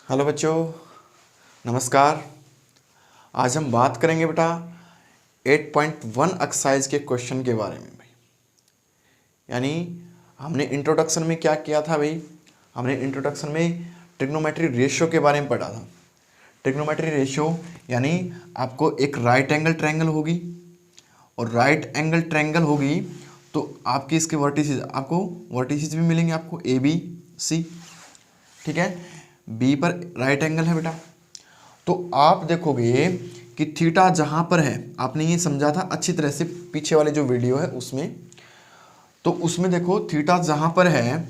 Hello बच्चों, नमस्कार। आज हम बात करेंगे बेटा 8.1 एक्सरसाइज के क्वेश्चन के बारे में भाई। यानी हमने इंट्रोडक्शन में क्या किया था भाई? हमने इंट्रोडक्शन में ट्रिग्नोमेट्री रेशियो के बारे में पढ़ा था। ट्रिग्नोमेट्री रेशियो यानी आपको एक राइट एंगल ट्रायंगल होगी और राइट एंगल ट्रायंगल होगी तो आपकी इसके वर्टिसेस, आपको वर्टिसेस भी मिलेंगे आपको ए बी सी। ठीक है, बी पर राइट एंगल है बेटा, तो आप देखोगे कि थीटा जहां पर है, आपने ये समझा था अच्छी तरह से पीछे वाले जो वीडियो है उसमें, तो उसमें देखो थीटा जहां पर है,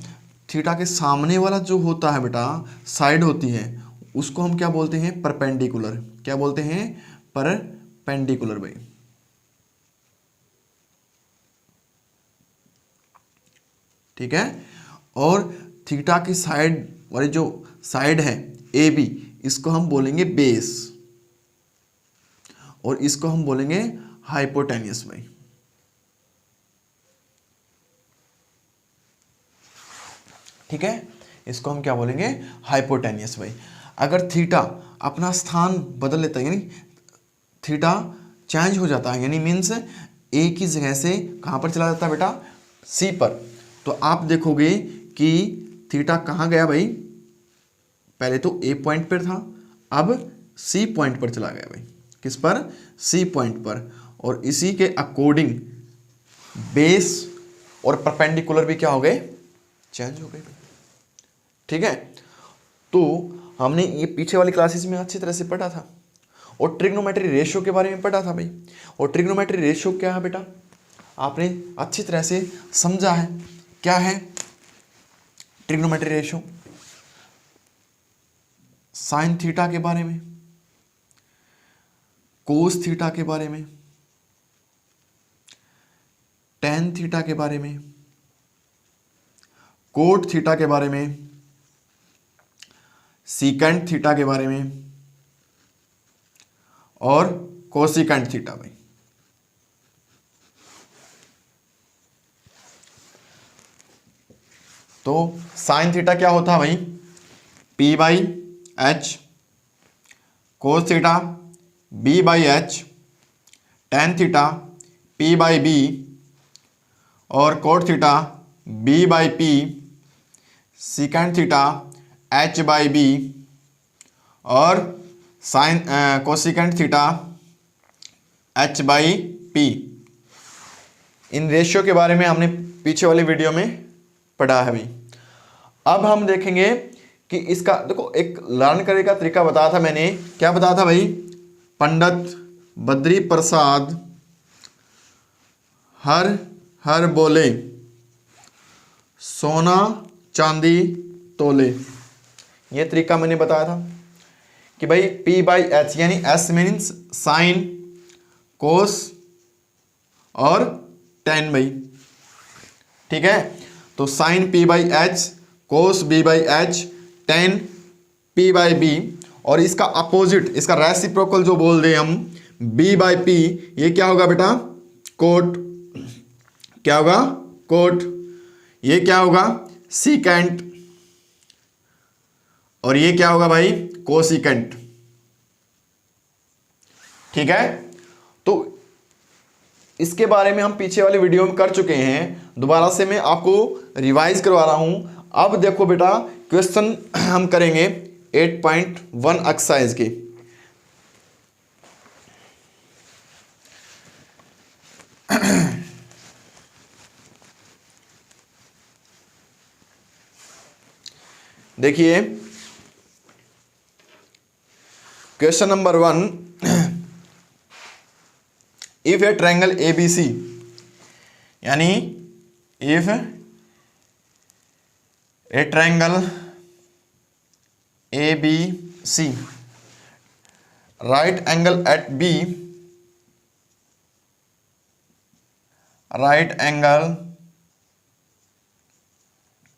थीटा के सामने वाला जो होता है बेटा साइड होती है, उसको हम क्या बोलते हैं? परपेंडिकुलर। क्या बोलते हैं? परपेंडिकुलर भाई। ठीक है, और थीटा की साइड वाली जो साइड है ए बी, इसको हम बोलेंगे बेस और इसको हम बोलेंगे हाइपोटेन्यूस भाई। ठीक है, इसको हम क्या बोलेंगे? हाइपोटेन्यूस भाई। अगर थीटा अपना स्थान बदल लेता है, यानी थीटा चेंज हो जाता है, यानी मीन्स ए की जगह से कहां पर चला जाता है बेटा? सी पर, तो आप देखोगे कि थीटा कहां गया भाई? पहले तो ए पॉइंट पर था, अब सी पॉइंट पर चला गया भाई। किस पर? सी पॉइंट पर। और इसी के अकॉर्डिंग बेस और परपेंडिकुलर भी क्या हो गए? चेंज हो गए। ठीक है, तो हमने ये पीछे वाली क्लासेस में अच्छी तरह से पढ़ा था और ट्रिग्नोमेट्री रेशियो के बारे में पढ़ा था भाई। और ट्रिग्नोमेट्री रेशियो क्या है बेटा? आपने अच्छी तरह से समझा है क्या है ट्रिग्नोमेट्री रेशियो? साइन थीटा के बारे में, कोस थीटा के बारे में, टेन थीटा के बारे में, कोट थीटा के बारे में, सीकेंट थीटा के बारे में और कोसिकेंट थीटा भाई। तो साइन थीटा क्या होता है भाई? P by H, cos theta B by H, tan theta P by B और cot theta B by P, secant theta H by B और sine cosecant theta H by P. इन ratio के बारे में हमने पीछे वाले वीडियो में पढ़ा है भाई। अब हम देखेंगे कि इसका देखो एक लर्न करने का तरीका बताया था मैंने। क्या बताया था भाई? पंडित बद्री प्रसाद हर हर बोले, सोना चांदी तोले। ये तरीका मैंने बताया था कि भाई P बाई एच, यानी S मीन्स साइन, कोस और टेन भाई। ठीक है, तो sine P by H, cos B by H, tan P by B, और इसका अपोजिट, इसका रेसिप्रोकल जो बोल दे हम B बाई पी, ये क्या होगा बेटा? कोट। क्या होगा? कोट। ये क्या होगा? सीकेंट। और ये क्या होगा भाई? कोसिकेंट। ठीक है, तो इसके बारे में हम पीछे वाले वीडियो में कर चुके हैं, दोबारा से मैं आपको रिवाइज करवा रहा हूं। अब देखो बेटा, क्वेश्चन हम करेंगे 8.1 एक्सरसाइज के। देखिए question number 1, if a triangle A B C, यानी if a triangle A B C, right angle at B, right angle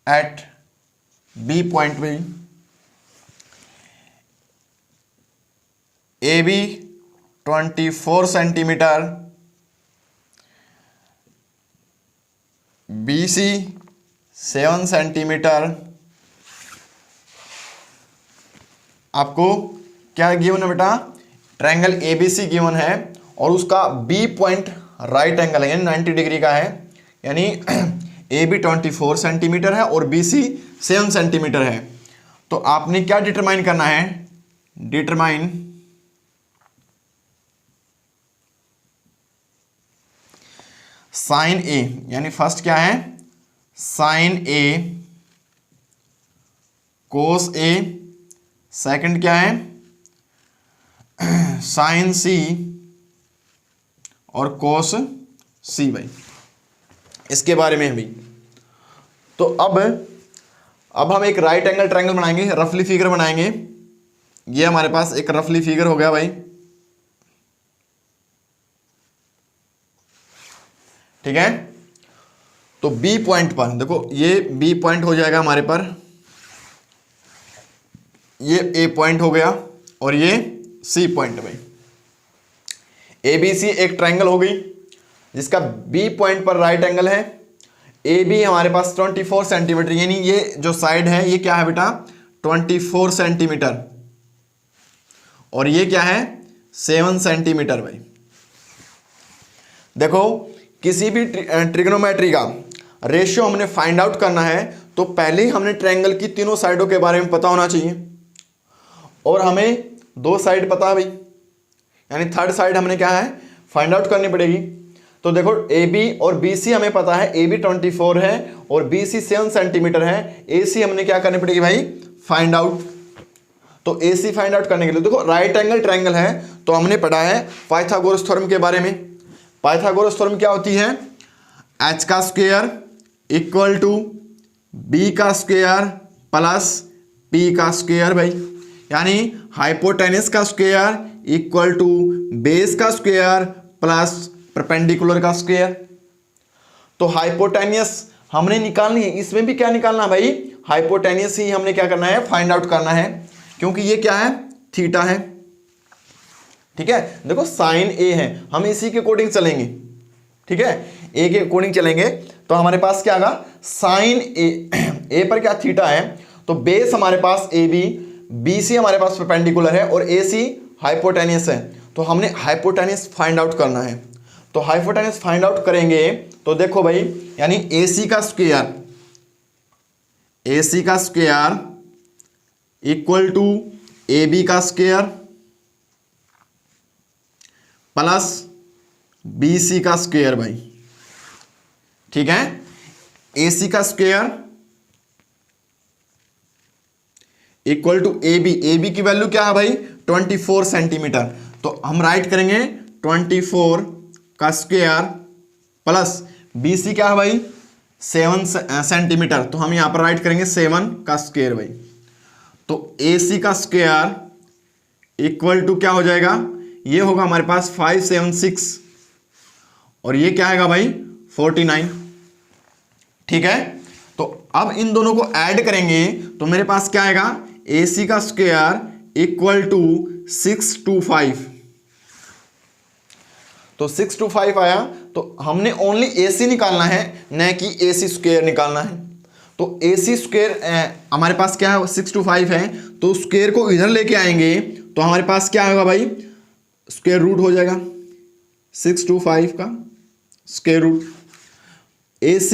at B point B, A B 24 centimetre, B C 7 centimetre, आपको क्या given है बेटा, triangle ABC given है और उसका B point right angle है यानी 90 डिग्री का है, यानी AB 24 सेंटीमीटर है और BC 7 सेंटीमीटर है। तो आपने क्या डिटरमाइन करना है, डिटरमाइन साइन A, यानी फर्स्ट क्या है sine A cos A, second क्या है साइन C और कोस C भाई, इसके बारे में भी। तो अब हम एक राइट एंगल ट्रायंगल बनाएंगे, रफली फिगर बनाएंगे। ये हमारे पास एक रफली फिगर हो गया भाई, ठीक है। तो B पॉइंट पर देखो, ये B पॉइंट हो जाएगा हमारे पर, ये A पॉइंट हो गया और ये C पॉइंट भाई। ABC एक ट्रायंगल हो गई जिसका B पॉइंट पर राइट एंगल है, AB हमारे पास 24 सेंटीमीटर, यानी ये जो साइड है ये क्या है बेटा 24 सेंटीमीटर और ये क्या है 7 सेंटीमीटर भाई। देखो किसी भी ट्रिग्नोमेट्री का रेशियो हमने फाइंड आउट करना है तो पहले ही हमने ट्रायंगल की तीनों साइडों के बारे में पता होना चाहिए, और हमें दो साइड पता है भाई, यानी थर्ड साइड हमने क्या है फाइंड आउट करनी पड़ेगी। तो देखो AB और BC हमें पता है, AB 24 है और BC 7 सेंटीमीटर है, AC हमने क्या करनी पड़ेगी भाई फाइंड आउट। तो AC फाइंड आउट करने के लिए देखो राइट एंगल ट्रायंगल है तो हमने पढ़ा है पाइथागोरस थ्योरम के बारे में। पाइथागोरस थ्योरम क्या होती है, h का स्क्वायर इक्वल टू b का स्क्वायर प्लस p का स्क्वायर भाई, यानी हाइपोटेनस का स्क्वायर इक्वल टू बेस का स्क्वायर प्लस परपेंडिकुलर का स्क्वायर। तो हाइपोटेनियस हमने निकालनी है, इसमें भी क्या निकालना है भाई हाइपोटेनियस ही हमने क्या करना है फाइंड आउट करना है, क्योंकि ये क्या है थीटा है, ठीक है। देखो साइन A है, हम इसी के अकॉर्डिंग चलेंगे, ठीक है, A के अकॉर्डिंग चलेंगे। तो हमारे पास क्या आगा साइन A पर क्या थीटा है, तो बेस हमारे पास AB, BC हमारे पास परपेंडिकुलर है और AC हाइपोटेनियस है। तो हमने हाइपोटेनियस फाइंड आउट करना है, तो हाइपोटेनस फाइंड आउट करेंगे तो देखो भाई, यानी AC का स्क्वायर इक्वल टू AB का स्क्वायर प्लस BC का स्क्वायर भाई, ठीक है। AC का स्क्वायर इक्वल टू AB की वैल्यू क्या है भाई 24 सेंटीमीटर, तो हम राइट करेंगे 24 का स्क्वायर प्लस BC क्या है भाई 7 सेंटीमीटर, तो हम यहां पर राइट करेंगे 7 का स्क्वायर भाई। तो AC का स्क्वायर इक्वल टू क्या हो जाएगा, ये होगा हमारे पास 576 और ये क्या आएगा भाई 49, ठीक है। तो अब इन दोनों को ऐड करेंगे तो मेरे पास क्या आएगा AC का स्क्वायर इक्वल टू 625, तो 625 आया। तो हमने ओनली AC निकालना है, न कि AC स्क्वायर निकालना है। तो AC स्क्वायर हमारे पास क्या है 625 है, तो स्क्वायर को इधर लेके आएंगे तो हमारे पास क्या होगा भाई स्क्वायर रूट हो जाएगा 625 का square root. AC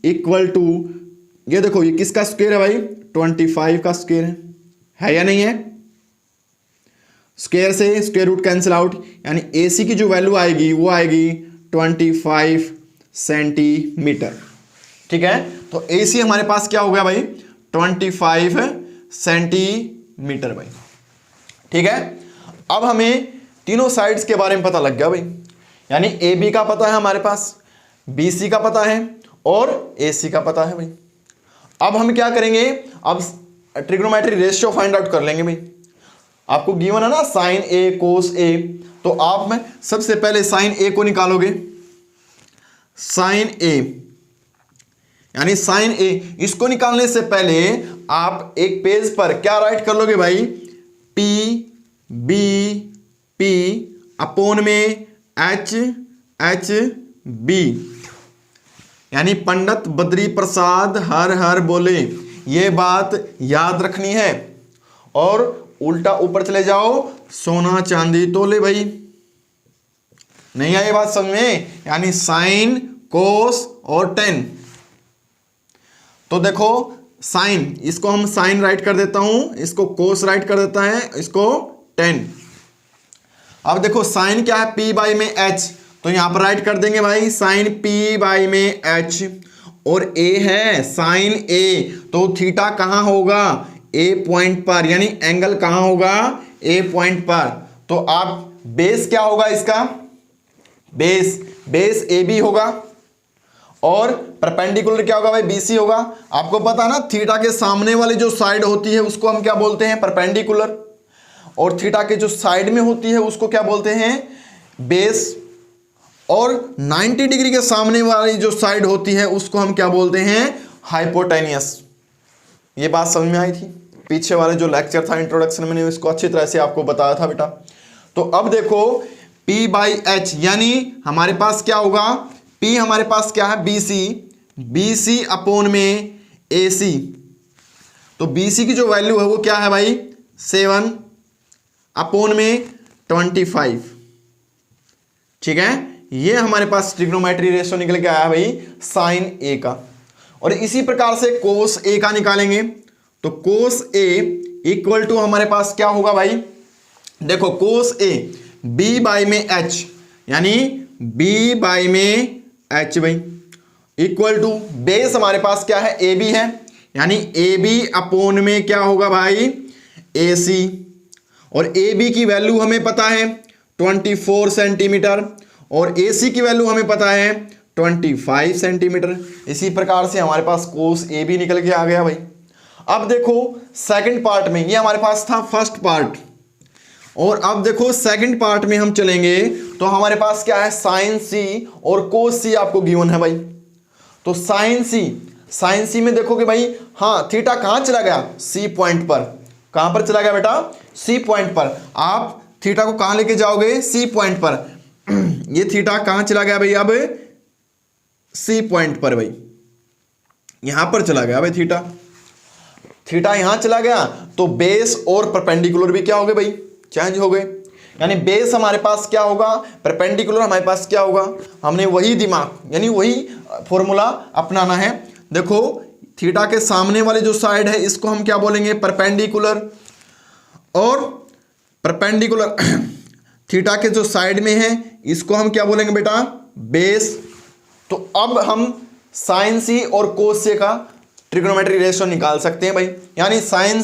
equal to ये देखो ये किसका स्क्वायर है भाई 25 का स्क्वायर है या नहीं है, स्क्वायर से स्क्वायर रूट कैंसिल आउट, यानी AC की जो वैल्यू आएगी वो आएगी 25 सेंटीमीटर, ठीक है। तो AC हमारे पास क्या हो गया भाई 25 सेंटीमीटर भाई, ठीक है। अब हमें तीनों साइड्स के बारे में पता लग गया भाई, यानी AB का पता है हमारे पास, BC का पता है और AC का पता है भाई। अब हम क्या करेंगे, अब ट्रिग्नोमेट्री रेशियो फाइंड आउट कर लेंगे भाई। आपको गिवन है ना साइन A कोस A, तो आप में सबसे पहले साइन A को निकालोगे, साइन A यानी साइन A, इसको निकालने से पहले आप एक पेज पर क्या राइट कर लोगे भाई P अपॉन में HB, यानी पंडित बद्री प्रसाद हर हर बोले, ये बात याद रखनी है। और उल्टा ऊपर चले जाओ, सोना चांदी तोले भाई। नहीं आई बात समझ में? यानी साइन, कोस और टेन। तो देखो साइन, इसको हम साइन राइट कर देता हूं, इसको कोस राइट कर देता है, इसको टेन। अब देखो साइन क्या है, पी बाई में एच, तो यहां पर राइट कर देंगे भाई साइन पी बाई में एच। और ए है साइन ए, तो थीटा कहां होगा, ए पॉइंट पर, यानी एंगल कहां होगा, ए पॉइंट पर। तो आप बेस क्या होगा इसका, बेस ए बी होगा, और परपेंडिकुलर क्या होगा भाई, बीसी होगा। आपको पता ना थीटा के सामने वाली जो साइड होती है उसको हम क्या बोलते हैं, परपेंडिकुलर, और थीटा के जो साइड में होती है उसको क्या बोलते हैं, बेस, और 90 डिग्री के सामने वाली जो साइड होती है उसको हम क्या बोलते हैं, हाइपोटेनियस। ये बात समझ में आई थी? पीछे वाले जो लेक्चर था इंट्रोडक्शन में, मैंने इसको अच्छी तरह से आपको बताया था बेटा। तो अब देखो P बाई एच, यानी हमारे पास क्या होगा, P हमारे पास क्या है, BC अपॉन में AC। तो BC की जो वैल्यू है वो क्या है भाई, 7 अपॉन में 25। ठीक है, ये हमारे पास ट्रिग्नोमेट्री रेशियो निकल के आया भाई साइन ए का। और इसी प्रकार से कोस ए का निकालेंगे, तो कोस ए इक्वल टू हमारे पास क्या होगा भाई, देखो कोस ए बी बाई में एच, यानी बी बाई में एच भाई, इक्वल टू बेस हमारे पास क्या है, ए बी है, यानी ए बी अपॉन में क्या होगा भाई, ए सी। और ए बी की वैल्यू हमें पता है 24 सेंटीमीटर, और ए सी की वैल्यू हमें पता है 25 सेंटीमीटर। इसी प्रकार से हमारे पास कोस ए बी निकल के आ गया भाई। अब देखो सेकंड पार्ट में, ये हमारे पास था फर्स्ट पार्ट, और अब देखो सेकंड पार्ट में हम चलेंगे तो हमारे पास क्या है, साइन सी और कोस सी आपको गिवन है भाई। तो साइन सी में देखोगे भाई, हाँ थीटा कहां चला गया, सी पॉइंट पर। कहां पर चला गया बेटा, सी पॉइंट पर। आप थीटा को कहां लेके जाओगे, सी पॉइंट पर। ये थीटा कहां चला गया भाई, अब सी पॉइंट पर भाई, यहां पर चला गया भाई थीटा यहां चला गया, तो बेस और परपेंडिकुलर भी क्या हो गए भाई, चेंज हो गए। यानी बेस हमारे पास क्या होगा, परपेंडिकुलर हमारे पास क्या होगा, हमने वही दिमाग यानी वही फॉर्मूला अपनाना है। देखो थीटा के सामने वाली जो साइड है इसको हम क्या बोलेंगे, परपेंडिकुलर, और परपेंडिकुलर थीटा के जो साइड में है इसको हम क्या बोलेंगे बेटा, बेस। तो अब हम साइन सी और कोस सी का ट्रिग्नोमेट्री रेशियो निकाल सकते हैं भाई। यानी साइन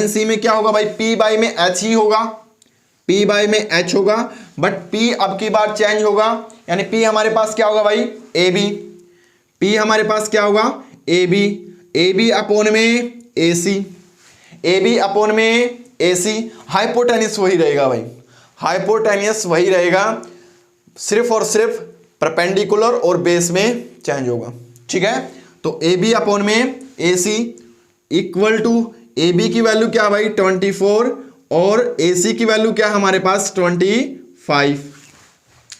सी में क्या होगा भाई, P बाई में H ही होगा, P बाई में H होगा, बट P अब की बार चेंज होगा। यानी P हमारे पास क्या होगा भाई, AB, P हमारे पास क्या होगा, AB अपॉन में AC अपॉन में AC। हाइपोटेनियस वही रहेगा भाई, हाइपोटेनियस वही रहेगा, सिर्फ और सिर्फ परपेंडिकुलर और बेस में चेंज होगा। ठीक है, तो AB अपॉन में AC इक्वल टू AB की वैल्यू क्या भाई 24, और AC की वैल्यू क्या हमारे पास 25।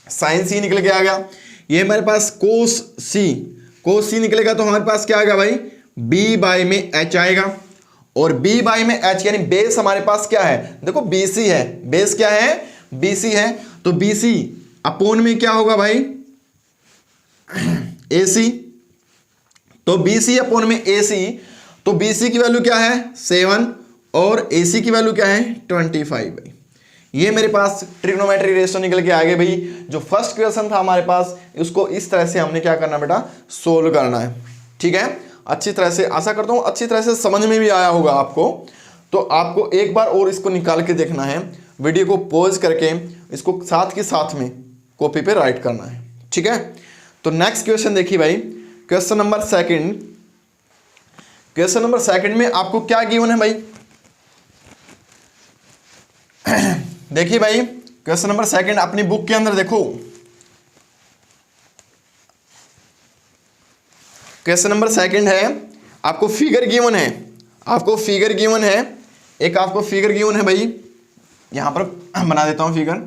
साइन सी निकल के आ गया। ये हमारे पास कोस सी निकलेगा, तो हमारे पास क्या आएगा भाई, B बाई में H आएगा, और B बाई में H यानी बेस हमारे पास क्या है, देखो BC है, बेस क्या है, BC है, तो BC अपॉन में क्या होगा भाई, AC। तो BC अपॉन में AC, तो BC की वैल्यू क्या है 7, और AC की वैल्यू क्या है 25 भाई। ये मेरे पास ट्रिग्नोमेट्री रेशियो निकल के आ गए भाई। जो फर्स्ट क्वेश्चन था हमारे पास, उसको इस तरह से हमने क्या करना बेटा, सोल्व करना है। ठीक है, अच्छी तरह से, आशा करता हूँ अच्छी तरह से समझ में भी आया होगा आपको। तो आपको एक बार और इसको निकाल के देखना है, वीडियो को पॉज करके इसको साथ के साथ में कॉपी पे राइट करना है। ठीक है, तो नेक्स्ट क्वेश्चन देखिए भाई, क्वेश्चन नंबर सेकंड में आपको क्या गिवन है भाई। देखिए भाई क्वेश्चन नंबर सेकंड अपनी बुक के अंदर देखो, क्वेश्चन नंबर सेकंड है, आपको फिगर गिवन है, एक आपको फिगर गिवन है भाई। यहां पर बना देता हूं फिगर।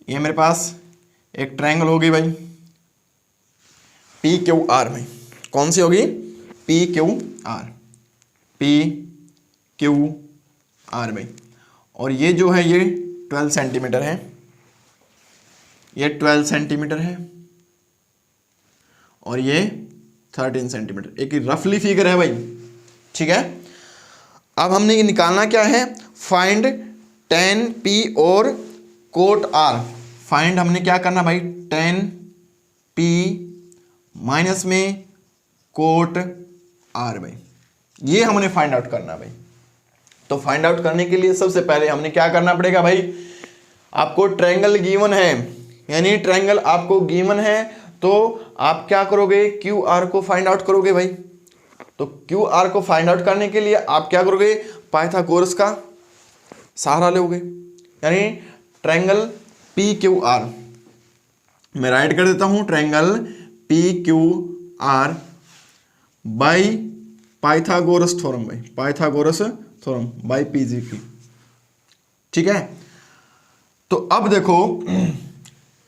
ये मेरे पास एक ट्रायंगल होगी भाई, पी क्यू आर में कौन सी होगी, P Q R, P Q R भाई। और ये जो है ये 12 सेंटीमीटर है, ये 12 सेंटीमीटर है और ये 13 सेंटीमीटर, एक रफली फिगर है भाई, ठीक है। अब हमने ये निकालना क्या है, फाइंड tan P और कोट R। फाइंड हमने क्या करना भाई, tan P माइनस में कोट R भाई, ये हमने फाइंड आउट करना भाई। तो फाइंड आउट करने के लिए सबसे पहले हमने क्या करना पड़ेगा भाई, आपको ट्रायंगल गिवन है, यानी ट्रायंगल आपको गिवन है तो आप क्या करोगे, क्यू आर को फाइंड आउट करोगे भाई। तो क्यू आर को फाइंड आउट करने के लिए आप क्या करोगे, पाइथागोरस का सहारा लोगे, यानी ट्रायंगल पी क्यू आर, मैं राइट कर देता हूं, triangle P Q R by Pythagoras theorem भाई, पाइथागोरस थ्योरम बाई पीजीपी, ठीक है। तो अब देखो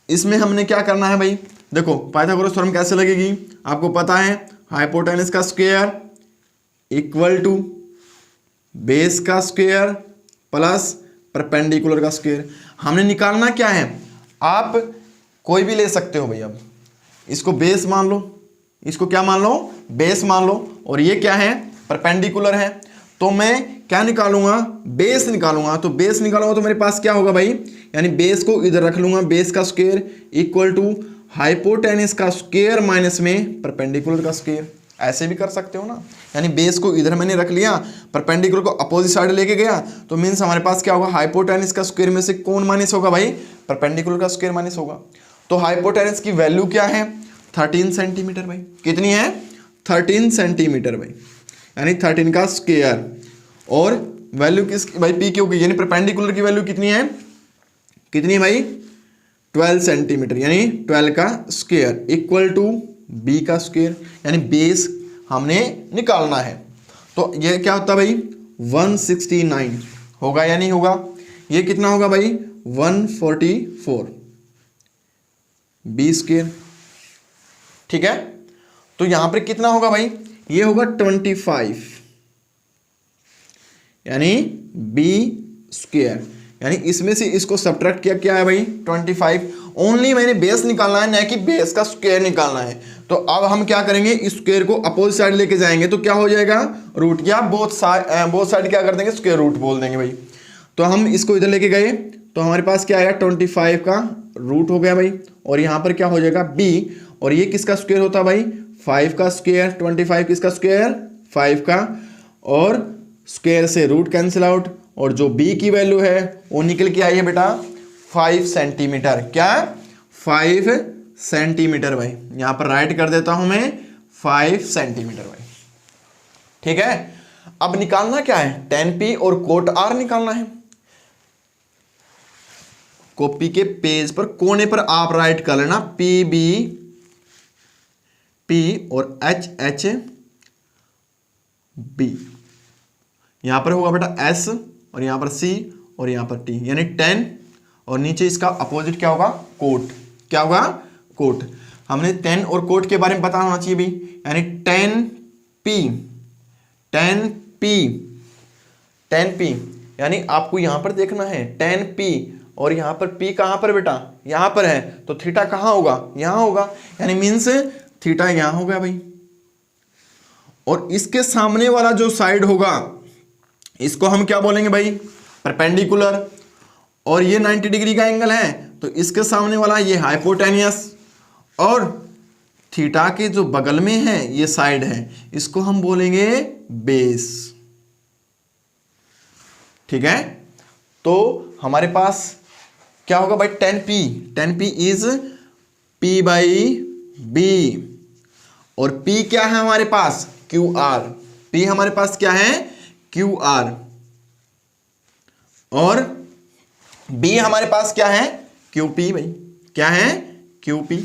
इसमें हमने क्या करना है भाई, देखो पाइथागोरस थ्योरम कैसे लगेगी, आपको पता है हाइपोटेनस का स्क्वायर इक्वल टू बेस का स्क्वायर प्लस परपेंडिकुलर का स्क्वायर। हमने निकालना क्या है, आप कोई भी ले सकते हो भाई, अब इसको बेस मान लो, इसको क्या मान लो, बेस मान लो, और ये क्या है, परपेंडिकुलर है। तो मैं क्या निकालूंगा, बेस निकालूंगा। तो बेस निकालूंगा तो मेरे पास क्या होगा भाई, यानी बेस को इधर रख लूंगा, बेस का स्क्वायर इक्वल टू हाइपोटेनस का स्क्वायर माइनस में परपेंडिकुलर का स्क्वायर। ऐसे भी कर सकते हो ना, यानी बेस को इधर मैंने रख लिया, परपेंडिकुलर को अपोजिट साइड लेके गया, तो मीन्स हमारे पास क्या होगा, हाइपोटेनस का स्क्वायर में से कौन माइनस होगा भाई, परपेंडिकुलर का स्क्वायर माइनस होगा। तो हाइपोटेनस की वैल्यू क्या है, 13 सेंटीमीटर भाई, कितनी है, 13 सेंटीमीटर भाई, यानी 13 का स्क्वायर। और वैल्यू किस भाई, पी क्यू की, यानी परपेंडिकुलर की वैल्यू कितनी है, कितनी है भाई, 12 सेंटीमीटर, यानी 12 का स्क्वायर इक्वल टू बी का स्क्वायर, यानी बेस हमने निकालना है। तो ये क्या होता है भाई, 169 होगा या नहीं होगा, ये कितना होगा भाई, 144 बी स्क्वायर, ठीक है। तो यहां पर कितना होगा भाई, ये होगा 25, यानी बी स्क्वायर, यानी इसमें से इसको सब्ट्रैक्ट किया, क्या है भाई 25। ओनली मैंने बेस निकालना है, ना कि बेस का स्क्वायर निकालना है। तो अब हम क्या करेंगे, इस स्क्वायर को अपोजिट साइड लेके जाएंगे, तो क्या हो जाएगा, रूट, या बोथ साइड क्या कर देंगे, स्क्वायर रूट बोल देंगे भाई। तो हम इसको इधर लेके गए तो हमारे पास क्या आया, 25 का रूट हो गया भाई, और यहाँ पर क्या हो जाएगा बी, और ये किसका स्क्वायर होता है भाई, 5 का स्क्वायर, 25 किसका स्क्वायर, 5 का, और स्क्वायर से रूट कैंसिल आउट, और जो b की वैल्यू है वो निकल के आई है बेटा 5 सेंटीमीटर, क्या 5 सेंटीमीटर भाई, यहां पर राइट कर देता हूं मैं 5 सेंटीमीटर भाई, ठीक है। अब निकालना क्या है, tan P और कोट R निकालना है। कॉपी के पेज पर कोने पर आप राइट कर लेना PB P और HH B, यहां पर होगा बेटा S और यहां पर C और यहां पर T, यानी tan, और नीचे इसका अपोजिट क्या होगा, कोट, क्या होगा, कोट। हमने tan और कोट के बारे में पता होना चाहिए भी, यानी tan P, यानी आपको यहां पर देखना है tan P, और यहां पर P कहां पर बेटा, यहां पर है, तो थीटा कहां होगा, यहां होगा, यानी मीन्स थीटा यहां हो गया भाई। और इसके सामने वाला जो साइड होगा इसको हम क्या बोलेंगे भाई, परपेंडिकुलर, और ये 90 डिग्री का एंगल है, तो इसके सामने वाला ये हाइपोटेनियस, और थीटा के जो बगल में है ये साइड है, इसको हम बोलेंगे बेस, ठीक है। तो हमारे पास क्या होगा भाई, tan P is P by B, और P क्या है हमारे पास, QR, P हमारे पास क्या है, QR, और B हमारे पास क्या है, QP भाई, क्या है, QP।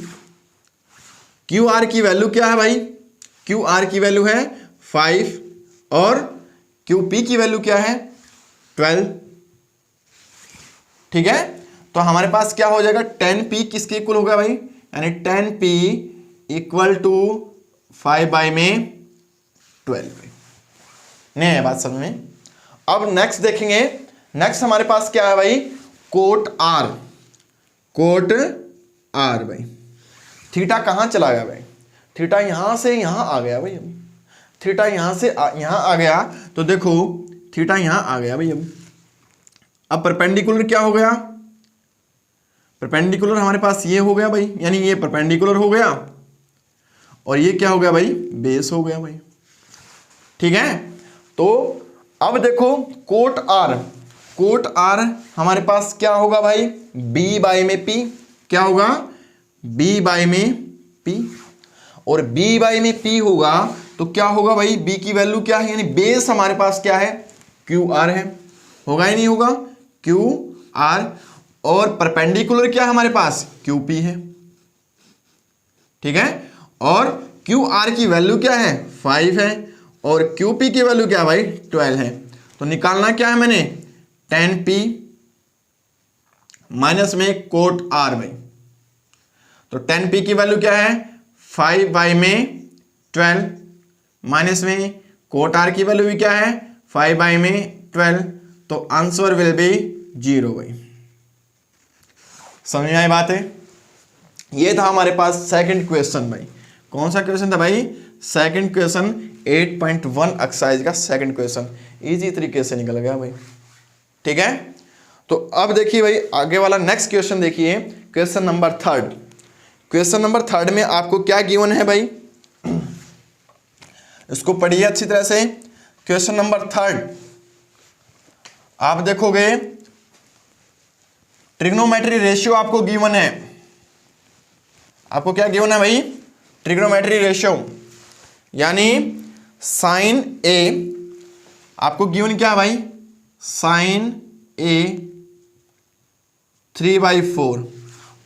QR की वैल्यू क्या है भाई, QR की वैल्यू है 5, और QP की वैल्यू क्या है 12, ठीक है। तो हमारे पास क्या हो जाएगा, tan P किसके इक्वल होगा भाई, यानी tan P equal to 5 by में 12। नहीं है बात समझ में? अब नेक्स्ट देखेंगे, नेक्स्ट हमारे पास क्या है भाई, कोट आर। कोट आर भाई, थीटा कहाँ चला गया भाई, थीटा यहां से यहां आ गया भाई। थीटा यहां से यहां आ गया तो देखो थीटा यहां आ गया भाई। अब परपेंडिकुलर क्या हो गया, परपेंडिकुलर हमारे पास ये हो गया भाई, यानी ये परपेंडिकुलर हो गया और ये क्या हो गया भाई, बेस हो गया भाई। ठीक है, तो अब देखो कोट आर, कोट आर हमारे पास क्या होगा भाई, बी बाई में पी। क्या होगा, बी बाई में पी। और बी बाई में पी होगा तो क्या होगा भाई, बी की वैल्यू क्या है, यानी बेस हमारे पास क्या है, क्यू आर है। होगा ही नहीं होगा, क्यू आर। और परपेंडिकुलर क्या है हमारे पास, क्यू पी है। ठीक है, और क्यू आर की वैल्यू क्या है, 5 है, और क्यू पी की वैल्यू क्या है भाई, 12 है। तो निकालना क्या है मैंने, 10p माइनस में कोट आर भाई। तो 10p की वैल्यू क्या है, 5 बाई में 12 माइनस में कोट आर की वैल्यू भी क्या है, 5 बाई में 12। तो आंसर विल बी 0 भाई। समझ में आई बात है? ये था हमारे पास सेकंड क्वेश्चन भाई। कौन सा क्वेश्चन था भाई, सेकंड क्वेश्चन 8.1 एक्सरसाइज का सेकंड क्वेश्चन। इजी तरीके से निकल गया भाई। ठीक है, तो अब देखिए भाई आगे वाला नेक्स्ट क्वेश्चन देखिए, क्वेश्चन नंबर 3। क्वेश्चन नंबर 3 में आपको क्या गिवन है भाई, इसको पढ़िए अच्छी तरह से। क्वेश्चन नंबर 3 आप देखोगे, ट्रिग्नोमेट्री रेशियो आपको गिवन है। आपको क्या गिवन है भाई, ट्रिग्नोमेट्री रेशियो, यानी साइन ए आपको गिवन क्या है भाई, साइन ए 3/4।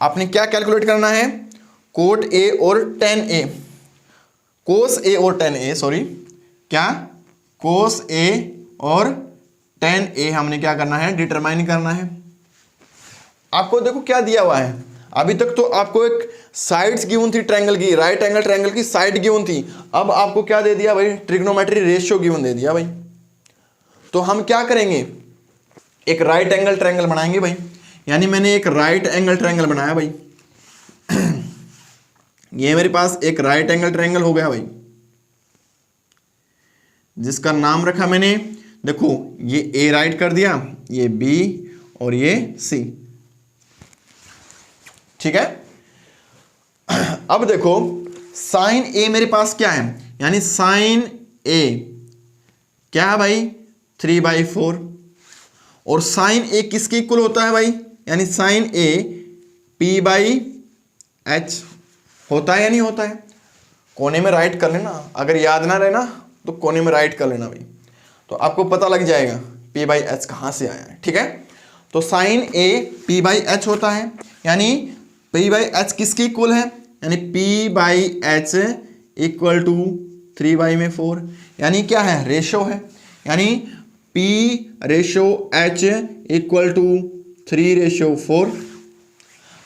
आपने क्या कैलकुलेट करना है, कोट ए और टेन ए, कोस ए और टेन ए, सॉरी क्या, कोस ए और टेन ए हमने क्या करना है, डिटरमाइन करना है। आपको देखो क्या दिया हुआ है, अभी तक तो आपको एक साइड्स गिवन थी ट्रायंगल की, राइट एंगल ट्रायंगल की साइड गिवन थी। अब आपको क्या दे दिया भाई, ट्रिग्नोमेट्री रेशियो गिवन दे दिया भाई। तो हम क्या करेंगे, एक राइट एंगल ट्रायंगल बनाएंगे भाई। यानी मैंने एक राइट एंगल ट्रायंगल बनाया भाई। ये मेरे पास एक राइट एंगल ट्रायंगल हो गया भाई, जिसका नाम रखा मैंने, देखो ये ए राइट कर दिया, ये बी और ये सी। ठीक है, अब देखो साइन ए मेरे पास क्या है, यानी साइन ए क्या है भाई, 3/4। और साइन ए किसके इक्वल होता है भाई, यानी साइन ए p/h होता है या नहीं होता है। कोने में राइट कर लेना, अगर याद ना रहे ना तो कोने में राइट कर लेना भाई, तो आपको पता लग जाएगा p/h कहाँ से आया है। ठीक है, तो साइन ए p/h होता है, यानी p/h किसके इक्वल है, यानी p/h इक्वल टू 3/4, यानी क्या है, रेशो है। यानी p/h इक्वल टू 3/4।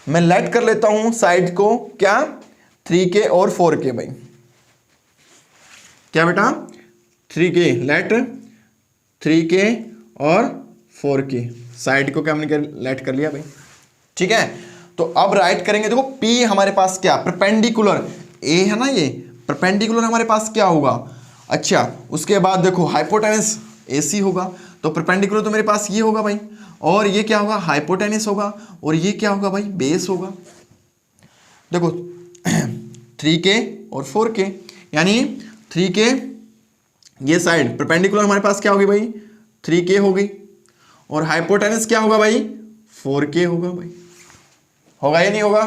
मैं लेट कर लेता हूं साइड को, क्या, 3k और 4k भाई। क्या बेटा, 3k लेट 3k और 4k, साइड को क्या हमने लेट कर लिया भाई। ठीक है, तो अब राइट करेंगे। देखो P हमारे पास क्या, परपेंडिकुलर A है ना, ये परपेंडिकुलर हमारे पास क्या होगा। अच्छा, उसके बाद देखो हाइपोटेनस AC होगा, तो परपेंडिकुलर तो मेरे पास ये होगा भाई, और ये क्या होगा, हाइपोटेनस होगा, और ये क्या होगा भाई, बेस होगा। देखो 3k और 4k, यानी 3k ये साइड परपेंडिकुलर हमारे पास क्या होगी भाई, 3k होगी, और हाइपोटेनस क्या होगा भाई, 4k होगा भाई। होगा या नहीं होगा।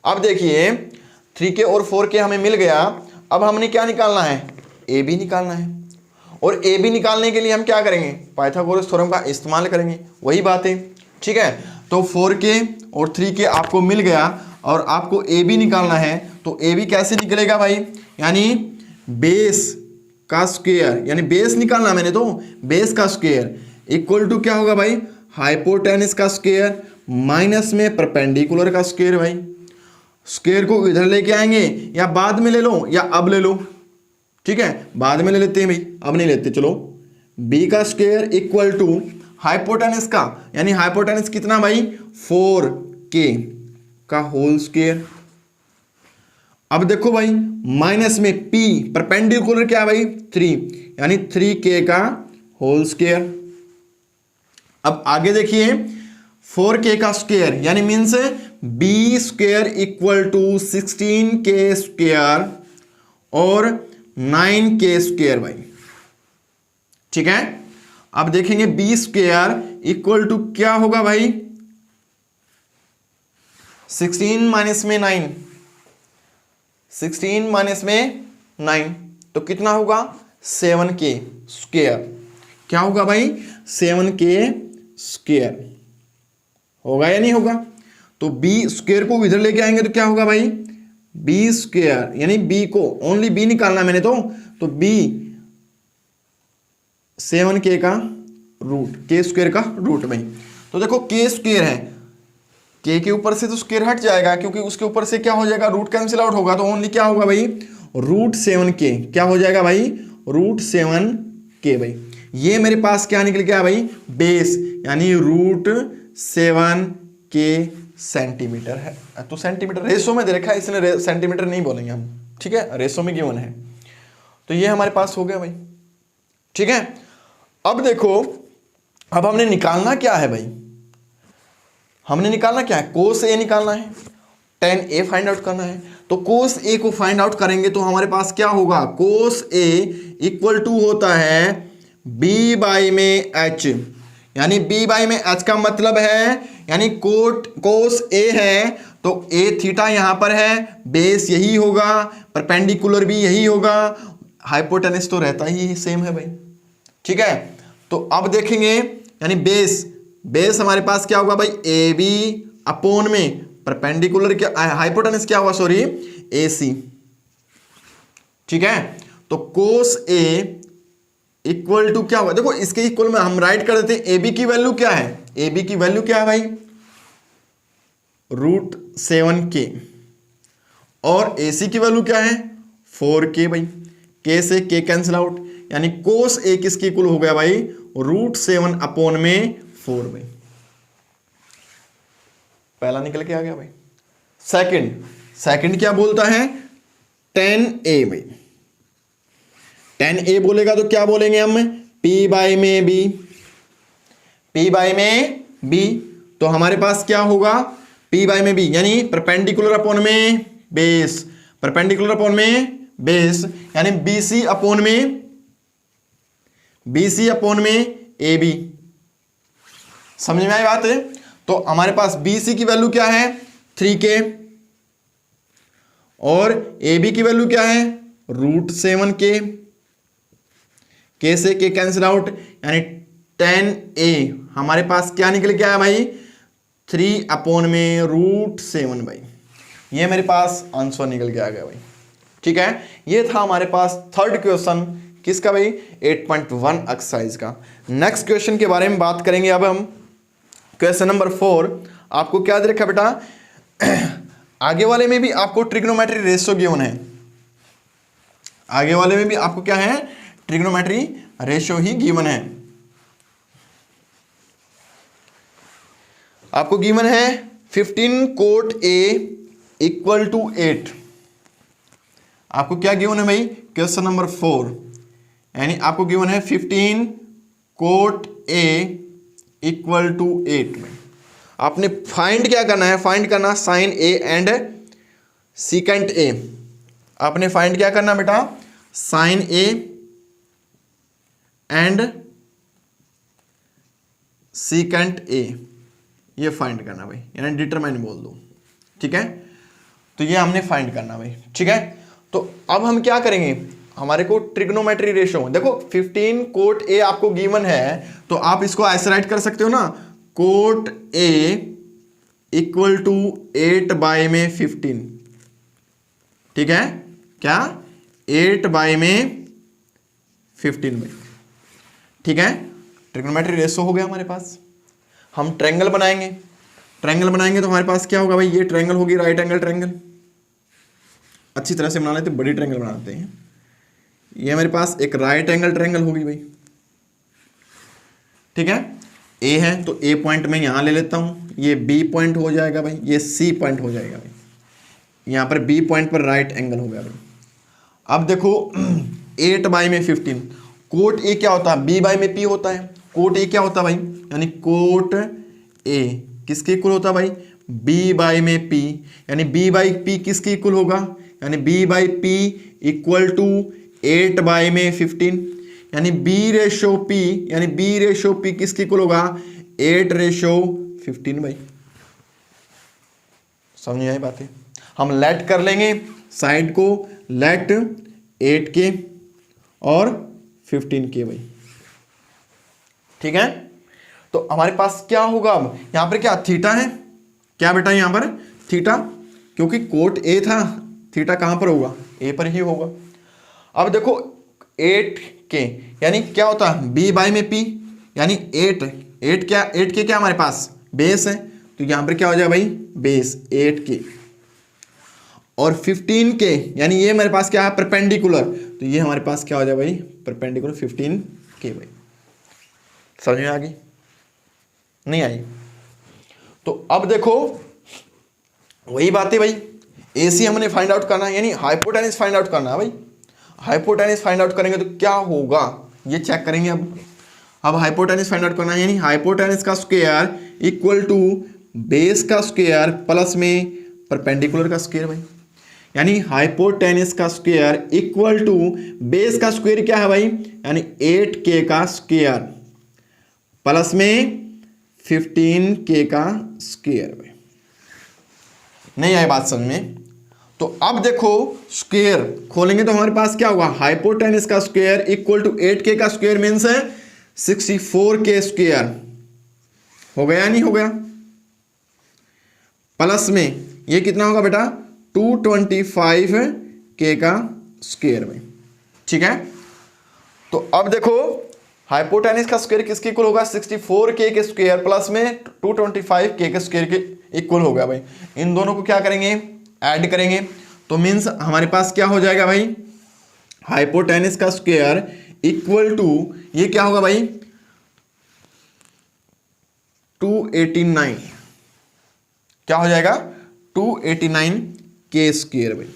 अब देखिए 3k और 4k हमें मिल गया। अब हमने क्या निकालना है, ए बी निकालना है, और ए बी निकालने के लिए हम क्या करेंगे, पाइथागोरस थ्योरम का इस्तेमाल करेंगे, वही बात है। ठीक है, तो 4k और 3k आपको मिल गया, और आपको ए बी निकालना है। तो ए बी कैसे निकलेगा भाई, यानी बेस का स्क्वायर, यानी बेस निकालना मैंने, तो बेस का स्क्वायर इक्वल टू क्या होगा भाई, हाइपोटेनस का स्क्वायर माइनस में परपेंडिकुलर का स्क्वायर भाई। स्क्वायर को इधर लेके आएंगे या बाद में ले लो या अब ले लो, ठीक है, बाद में ले लेते हैं भाई, अब नहीं लेते। चलो बी का स्क्वायर इक्वल टू हाइपोटेनस का, यानी हाइपोटेनस कितना भाई 4k का होल स्क्वायर। अब देखो भाई माइनस में p परपेंडिकुलर क्या है भाई 3, यानी 3k का होल स्क्वायर। अब आगे देखिए 4k का स्क्वायर यानी means b square equal to 16k square और 9k स्क्वायर भाई, ठीक है। अब देखेंगे b स्क्वायर इक्वल टू क्या होगा भाई 16 माइनस में 9, 16 माइनस में 9 तो कितना होगा 7k स्क्वायर। क्या होगा भाई 7k स्क्वायर होगा या नहीं होगा। तो b स्क्वायर को इधर लेके आएंगे तो क्या होगा भाई b स्क्वायर, यानी b को ओनली b निकालना मैंने तो b 7k का रूट, k स्क्वायर का रूट भाई। तो देखो k स्क्वायर है, k के ऊपर से तो स्क्वायर हट जाएगा क्योंकि उसके ऊपर से क्या हो जाएगा रूट कैंसिल आउट होगा, तो ओनली क्या होगा भाई रूट 7k, क्या हो जाएगा भाई रूट 7k भाई। ये मेरे पास क्या निकल गया भाई बेस, यानी रूट 7k सेंटीमीटर है। तो सेंटीमीटर रेशो में दे रखा है इसलिए सेंटीमीटर नहीं बोलेंगे हम, ठीक है, रेशो में गिवन है। तो ये हमारे पास हो गया भाई, ठीक है। अब देखो अब हमने निकालना क्या है भाई, हमने निकालना क्या है कोस ए निकालना है, tan a फाइंड आउट करना है। तो कोस ए को फाइंड आउट करेंगे तो हमारे पास क्या होगा कोस ए इक्वल टू होता है b बाई में h, यानी b बाई में h का मतलब है यानी कोस ए है तो a थीटा यहां पर है, बेस यही होगा, परपेंडिकुलर भी यही होगा, हाइपोटेनस तो रहता ही सेम है भाई, ठीक है। तो अब देखेंगे यानी बेस हमारे पास क्या होगा भाई ए बी अपोन में परपेंडिकुलर क्या हाइपोटेनस क्या होगा सॉरी ए सी, ठीक है। तो कोस ए इक्वल टू क्या होगा, देखो इसके इक्वल में हम राइट कर देते हैं ए बी की वैल्यू क्या है, ए बी की वैल्यू क्या है भाई रूट 7k और ए सी की वैल्यू क्या है 4k भाई, k से k कैंसिल आउट, यानी कोस ए किसके इक्वल हो गया भाई रूट 7 अपोन में 4 भाई। पहला निकल के आ गया भाई। सेकंड क्या बोलता है tan a भाई, tan a बोलेगा तो क्या बोलेंगे हम p बाई में b, p बाई में b, तो हमारे पास क्या होगा p बाई में b यानी परपेंडिकुलर अपॉन में बेस, परपेंडिकुलर अपॉन में बेस यानी bc अपॉन में ab, समझ में आई बात है। तो हमारे पास BC की वैल्यू क्या है 3k और AB की वैल्यू क्या है रूट 7k, k से k कैंसिल आउट, यानी tan a हमारे पास क्या निकल के आया भाई 3 अपोन में रूट 7 भाई। ये मेरे पास आंसर निकल के आ गया भाई, ठीक है। ये था हमारे पास थर्ड क्वेश्चन किसका भाई 8.1 एक्सरसाइज का। नेक्स्ट क्वेश्चन के बारे में बात करेंगे अब हम। क्वेश्चन नंबर 4 आपको क्या दे रखा बेटा आगे वाले में भी आपको ट्रिग्नोमेट्री रेशियो गिवन है, आगे वाले में भी आपको क्या है ट्रिग्नोमेट्री रेशियो ही गिवन है। आपको गिवन है 15 कोट A इक्वल टू 8, आपको क्या गिवन है भाई क्वेश्चन नंबर 4, यानी आपको गिवन है 15 कोट A इक्वल टू 8 में आपने फाइंड क्या करना है, फाइंड करना sine A and secant A। आपने फाइंड क्या करना बेटा sine A and secant A, ये फाइंड करना भाई, यानी डिटरमाइन बोल दो, ठीक है। तो ये हमने फाइंड करना भाई, ठीक है। तो अब हम क्या करेंगे, हमारे को ट्रिग्नोमेट्री रेशियो देखो 15 कोट A आपको गिवन है तो आप इसको ऐसे राइट कर सकते हो ना cot A equal to 8 by में 15, ठीक है, क्या 8 बाई में 15 में, ठीक है। ट्रिग्नोमेट्री रेशियो हो गया हमारे पास। हम ट्रायंगल बनाएंगे, ट्रायंगल बनाएंगे तो हमारे पास क्या होगा भाई ये ट्रायंगल होगी राइट एंगल ट्रायंगल, अच्छी तरह से बना लेते, बड़ी ट्रायंगल बनाते हैं। ये मेरे पास एक राइट एंगल ट्रायंगल होगी भाई, ठीक है। ए है तो ए पॉइंट मैं यहाँ ले लेता हूँ, ये बी पॉइंट हो जाएगा भाई, ये सी पॉइंट हो जाएगा भाई, यहाँ पर बी पॉइंट पर राइट एंगल हो गया भाई। अब देखो 8/15, कोट ए क्या होता है, बी बाई में पी होता है, कोट ए क्या होता है भाई, यानी कोट ए किसके इक्वल होता है भाई, बी बाई में पी, यानी बी बाई पी किसके इक्वल होगा, यानी B by P equal to 8/15, यानी बी रेशो पी, यानी बी रेशो पी किसके इक्वल होगा, 8/15 भाई। समझ आई बातें। हम लेट कर लेंगे साइड को, लेट 8K और 15K भाई, ठीक है। तो हमारे पास क्या होगा, अब यहां पर क्या थीटा है, क्या बेटा यहां पर थीटा, क्योंकि कोट ए था, थीटा कहां पर होगा, ए पर ही होगा। अब देखो 8K यानी क्या होता है, बी बाई में पी, यानी 8K क्या हमारे पास बेस है, तो यहां पर क्या हो जाएगा भाई, बेस 8K, और 15K यानी ये मेरे पास क्या है, परपेंडिकुलर, तो ये हमारे पास क्या हो जाए भाई, परपेंडिकुलर 15K भाई। समझ में आ गई, नहीं आई। तो अब देखो वही बात है भाई, AC हमने फाइंड आउट करना है, यानी हाइपोटेनस फाइंड आउट करना है भाई। हाइपोटेनस फाइंड आउट करेंगे तो क्या होगा, ये चेक करेंगे। अब हाइपोटेनस फाइंड आउट करना है, यानी हाइपोटेनस का स्क्वायर इक्वल टू बेस का स्क्वायर प्लस में परपेंडिकुलर का स्क्वायर भाई, यानी हाइपोटेनस का स्क्वायर इक्वल टू बेस का स्क्वायर क्या है भाई, यानी 8K का स्क्वायर प्लस में 15K का स्क्वायर भाई। नहीं आए बात समझ में। तो अब देखो स्क्वायर खोलेंगे तो हमारे पास क्या होगा, हाइपोटेनस का स्क्वायर इक्वल टू 8K का स्क्वायर मीन्स है 64K स्क्वायर, हो गया नहीं हो गया, प्लस में ये कितना होगा बेटा 225K का स्क्वायर में, ठीक है। तो अब देखो हाइपोटेनस का स्क्वायर किसके इक्वल होगा, 64K के स्क्वायर प्लस में 225K के स्क्वायर के इक्वल हो गया भाई। इन दोनों को क्या करेंगे, ऐड करेंगे, तो मीन्स हमारे पास क्या हो जाएगा भाई, हाइपोटेनस का स्क्वायर इक्वल टू ये क्या होगा भाई 289, क्या हो जाएगा 289K स्क्वायर भाई।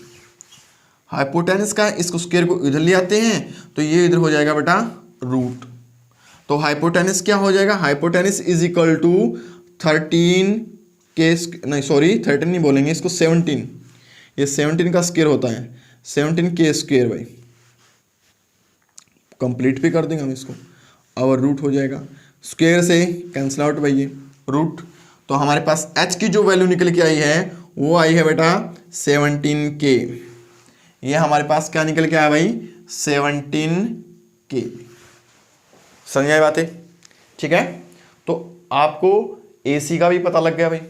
हाइपोटेनस का इसको स्क्वायर को इधर ले आते हैं तो ये इधर हो जाएगा बेटा रूट, तो हाइपोटेनस क्या हो जाएगा, hypotenuse is equal to 13K, नहीं सॉरी 13 नहीं बोलेंगे इसको, 17, ये 17 का स्क्वायर होता है, 17K स्क्वायर भाई। कंप्लीट भी कर देंगे हम इसको, और रूट हो जाएगा, स्क्वायर से कैंसिल आउट भाई ये रूट, तो हमारे पास h की जो वैल्यू निकल के आई है वो आई है बेटा 17K, ये हमारे पास क्या निकल के आया भाई 17K। समझ आई बातें, ठीक है। तो आपको AC का भी पता लग गया भाई,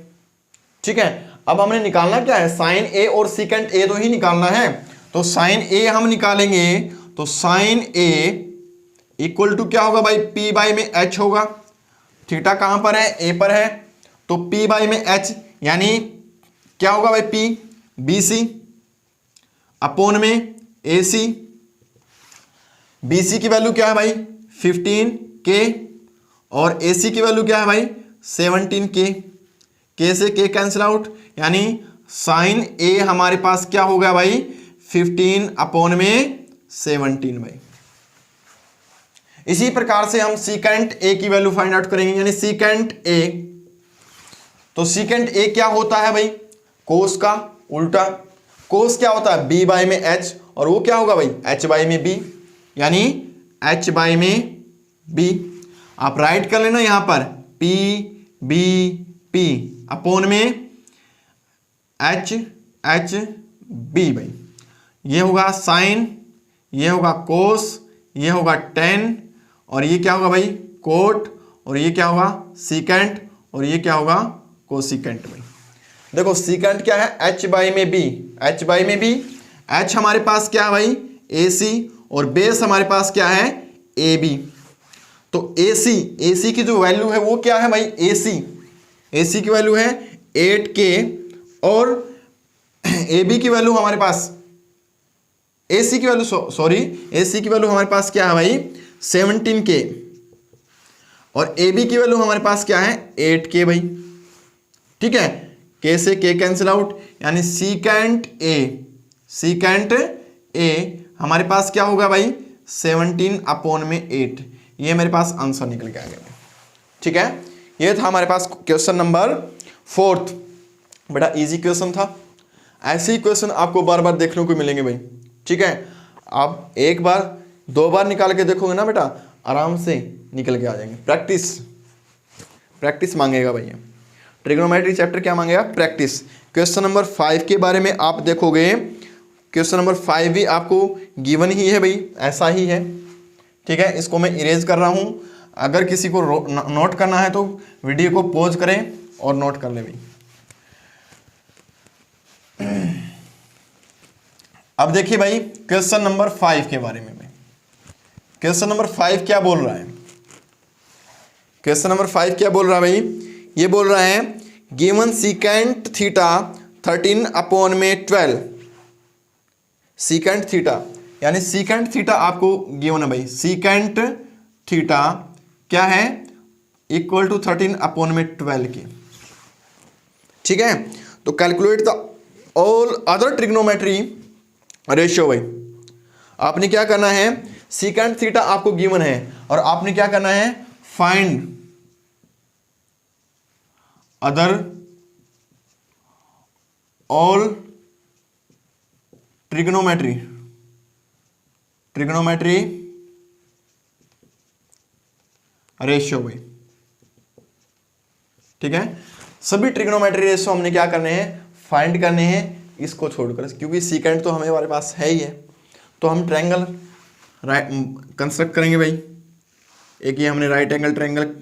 ठीक है। अब हमने निकालना क्या है, साइन A और सीकेंट A तो ही निकालना है, तो साइन A हम निकालेंगे तो साइन A इक्वल टू क्या होगा भाई, P बाई में H होगा, थीटा कहां पर है, A पर है, तो P बाई में H यानी क्या होगा भाई P BC अपोन में AC, BC की वैल्यू क्या है भाई 15K और AC की वैल्यू क्या है भाई 17K, K से K कैंसिल आउट, यानी साइन A हमारे पास क्या हो गया भाई 15 अपोन में 17 भाई। इसी प्रकार से हम सीकेंट A की वैल्यू फाइंड आउट करेंगे, यानी सीकेंट A, तो सीकेंट A क्या होता है भाई, कोस का उल्टा, कोस क्या होता है B बाई में H, और वो क्या होगा भाई H बाई में B, यानी H बाई में B। आप राइट कर लेना यहां पर P B P अपोन में H H B भाई, ये होगा साइन, ये होगा कोस, ये होगा टेन, और ये क्या होगा भाई कोट, और ये क्या होगा सीकेंट, और ये क्या होगा कोसीकेंट भाई। देखो सीकेंट क्या है H बाई में B, H बाई में B, H हमारे पास क्या है भाई AC, और बेस हमारे पास क्या है AB, तो AC की जो वैल्यू है वो क्या है भाई AC की वैल्यू है 8K, और AB की वैल्यू हमारे पास ए सी की वैल्यू सॉरी ए सी की वैल्यू हमारे पास क्या है भाई 17K, और ए बी की वैल्यू हमारे पास क्या है 8K भाई। ठीक है, के से के कैंसिल आउट, यानी सीकेंट ए हमारे पास क्या होगा भाई 17/8। ये मेरे पास आंसर निकल के आ गया। ठीक है, ये था हमारे पास क्वेश्चन नंबर 4। बड़ा इजी क्वेश्चन था। ऐसे ही क्वेश्चन आपको बार बार देखने को मिलेंगे भाई। ठीक है, आप एक बार 2 बार निकाल के देखोगे ना बेटा, आराम से निकल के आ जाएंगे। प्रैक्टिस मांगेगा भैया। ट्रिग्नोमेट्री चैप्टर क्या मांगेगा? प्रैक्टिस। क्वेश्चन नंबर 5 के बारे में आप देखोगे, क्वेश्चन नंबर 5 भी आपको गिवन ही है भाई, ऐसा ही है। ठीक है, इसको मैं इरेज कर रहा हूं। अगर किसी को नोट करना है तो वीडियो को पॉज करें और नोट कर ले भाई। अब देखिए भाई क्वेश्चन नंबर 5 के बारे में भाई। क्वेश्चन नंबर 5 क्या बोल रहा है? क्वेश्चन नंबर 5 क्या बोल रहा है भाई? ये बोल रहा है given secant theta 13/12। Secant theta यानी सीकेंट थीटा आपको गिवन है भाई। सीकेंट थीटा क्या है? इक्वल टू 13/12 की। ठीक है, तो calculate the all other trigonometry ratio भाई। आपने क्या करना है, सीकेंट थीटा आपको गिवन है और आपने क्या करना है, find other all trigonometry ratio भाई। ठीक है, सभी ट्रिग्नोमेट्री रेशियो हमने क्या करने हैं, फाइंड करने हैं, इसको छोड़कर, क्योंकि सीकेंट तो हमारे पास है ही है। तो हम ट्रायंगल कंस्ट्रक्ट करेंगे भाई। एक ये हमने राइट एंगल ट्रायंगल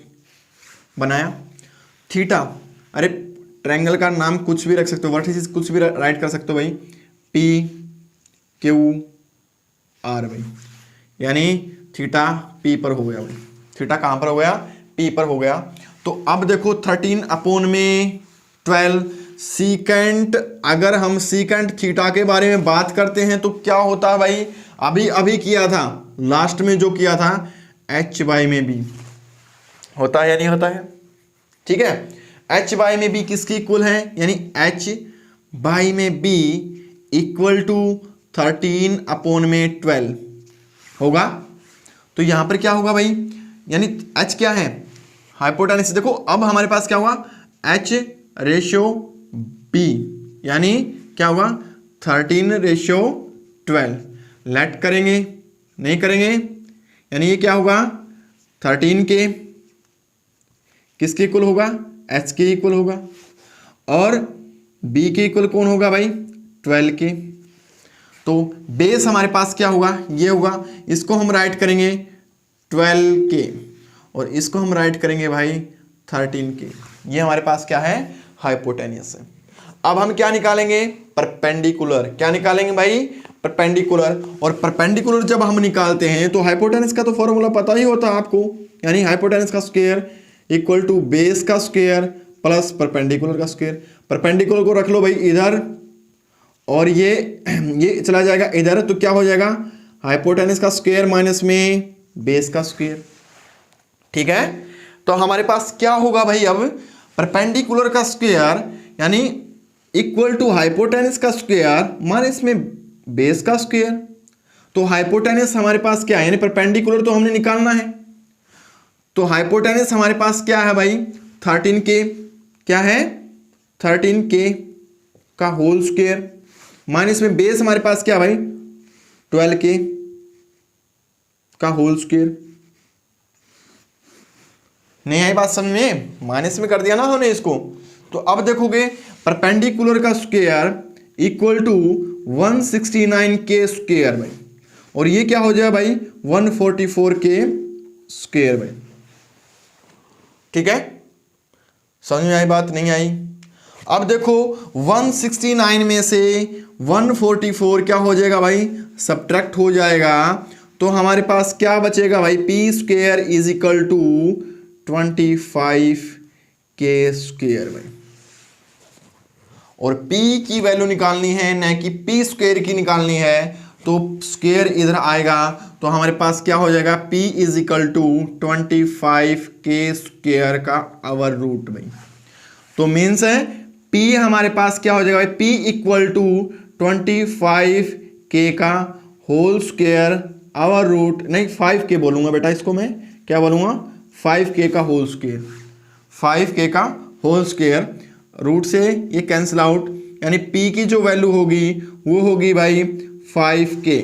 बनाया। थीटा, अरे ट्रायंगल का नाम कुछ भी रख सकते हो, वर्टिसेस कुछ भी राइट कर सकते हो भाई। PQR भाई, यानी थीटा P पर हो गया भाई। थीटा कहाँ पर हो गया? P पर हो गया। तो अब देखो 13/12 सीकेंट, अगर हम सीकेंट थीटा के बारे में बात करते हैं तो क्या होता है भाई? अभी किया था, लास्ट में जो किया था H/B होता है या नहीं होता है? ठीक है, H/B किसकी इक्वल है? यानी H/B इक्वल टू 13/12 होगा। तो यहां पर क्या होगा भाई, यानी H क्या है? हाइपोटेनस। देखो अब हमारे पास क्या हुआ, H/B यानी क्या होगा 13/12। लेट करेंगे, नहीं करेंगे, यानी ये क्या होगा 13 के किसके इक्वल होगा? H के इक्वल होगा। और B के इक्वल कौन होगा भाई? 12 के। तो बेस हमारे पास क्या होगा? ये होगा। इसको हम राइट करेंगे 12 के और इसको हम राइट करेंगे भाई 13 के। ये हमारे पास क्या है? हाइपोटेनियस है। अब हम क्या निकालेंगे? परपेंडिकुलर। क्या निकालेंगे भाई? परपेंडिकुलर। और परपेंडिकुलर जब हम निकालते हैं तो हाइपोटेनस का तो फॉर्मूला पता ही होता है आपको, यानी हाइपोटेनस का स्क्वायर इक्वल टू बेस का स्क्वायर प्लस परपेंडिकुलर का स्क्वायर। परपेंडिकुलर को रख लो भाई इधर और ये चला जाएगा इधर, तो क्या हो जाएगा हाइपोटेनस का स्क्वायर माइनस में बेस का स्क्वायर। ठीक है, तो हमारे पास क्या होगा भाई, अब परपेंडिकुलर का स्क्वायर यानी इक्वल टू हाइपोटेनस का स्क्वायर माइनस में बेस का स्क्वायर। तो हाइपोटेनस हमारे पास क्या है, यानी परपेंडिकुलर तो हमने निकालना है। तो हाइपोटेनस हमारे पास क्या है भाई 13 के, क्या है 13 के का होल स्क्वायर माइनस में बेस हमारे पास क्या भाई 12 के का होल स्क्वायर। नहीं आई बात समझ में? माइनस में कर दिया ना हमने इसको। तो अब देखोगे परपेंडिकुलर का स्क्वायर इक्वल टू 169 के स्क्वायर भाई, और ये क्या हो जाएगा भाई 144 के स्क्वायर भाई। ठीक है, समझ में आई बात? नहीं आई? अब देखो 169 में से 144 क्या हो जाएगा भाई, सब्ट्रैक्ट हो जाएगा। तो हमारे पास क्या बचेगा भाई, P square is equal to 25 के स्क्वायर भाई। और p की वैल्यू निकालनी है, न कि पी स्क्वायर की निकालनी है। तो स्क्वायर इधर आएगा तो हमारे पास क्या हो जाएगा, P is equal to 25k square का आवर रूट भाई। तो मीन्स है P हमारे पास क्या हो जाएगा भाई, P इक्वल टू 25k का होल स्क्वायर आवर रूट, नहीं 5k बोलूंगा बेटा, इसको मैं क्या बोलूंगा, 5k का होल स्क्वायर, 5k का होल स्क्वायर, रूट से ये कैंसिल आउट, यानी P की जो वैल्यू होगी वो होगी भाई 5k,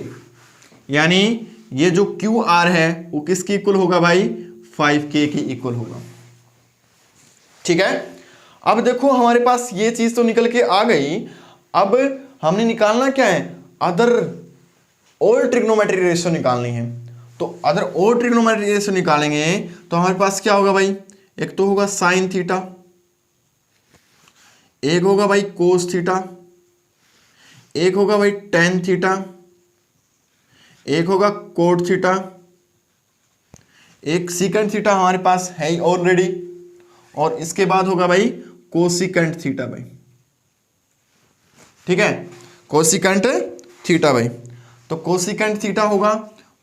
यानी ये जो QR है वो किसकी इक्वल होगा भाई, 5k की इक्वल होगा। ठीक है, अब देखो हमारे पास ये चीज तो निकल के आ गई, अब हमने निकालना क्या है, अदर ऑल ट्रिग्नोमेट्री रेशियो निकालनी है। तो अदर ऑल ट्रिग्नोमेट्री रेशियो निकालेंगे तो हमारे पास क्या होगा भाई, एक तो होगा साइन थीटा, एक होगा भाई कोस थीटा, एक होगा भाई टेन थीटा, एक होगा कोट थीटा, एक सीकेंट थीटा हमारे पास है ही ऑलरेडी, और इसके बाद होगा भाई कोसिकेंट थीटा भाई। ठीक है, कोसिकेंट थीटा भाई, तो कोसिकेंट थीटा होगा।